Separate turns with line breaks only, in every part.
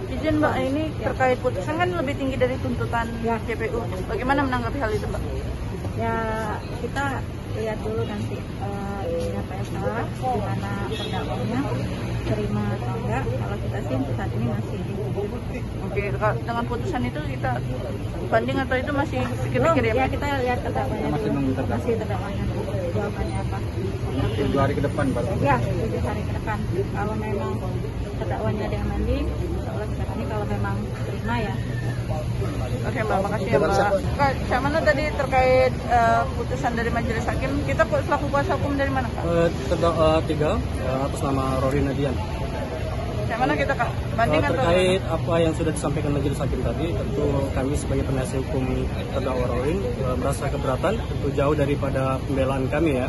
Izin Mbak, ini terkait putusan kan lebih tinggi dari tuntutan JPU. Bagaimana menanggapi hal itu Mbak?
Ya kita lihat dulu nanti apa yang salah, gimana perdakwanya, terima atau enggak. Kalau kita sih untuk saat ini masih dihubung.
Oke, dengan putusan itu kita banding atau itu masih pikir-pikir ya?
Ya kita lihat terdakwanya dulu. Masih terdakwanya dulu. Jawabannya apa?
7 hari ke depan baru.
Ya, 7 hari ke depan. Kalau memang terdakwanya ada yang banding, insya Allah sekarang ini kalau memang terima ya.
Oke Mbak, makasih ya Mbak. Kak, Cak mana tadi terkait putusan dari majelis hakim, kita selaku kuasa hukum dari mana Kak?
Terdakwa 3 atas nama Rory Nadian.
Cak mana kita Kak? Banding atau?
Terkait apa yang sudah disampaikan majelis hakim tadi, tentu kami sebagai penasihat hukum terdakwa Rory merasa keberatan, tentu jauh daripada pembelaan kami ya.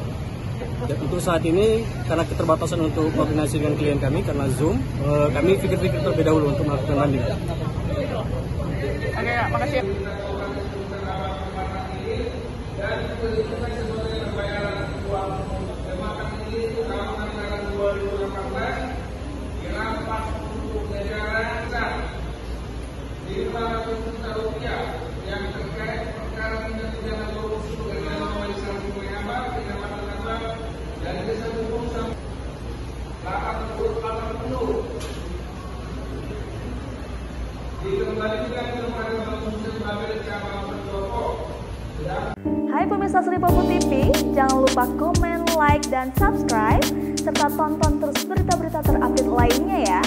Dan untuk saat ini karena keterbatasan untuk koordinasi dengan klien kami karena Zoom, kami pikir-pikir terlebih dahulu untuk melakukan banding.
Oke Kak, makasih.
Hai pemirsa Sri Popo TV, jangan lupa komen, like, dan subscribe, serta tonton terus berita-berita terupdate lainnya ya.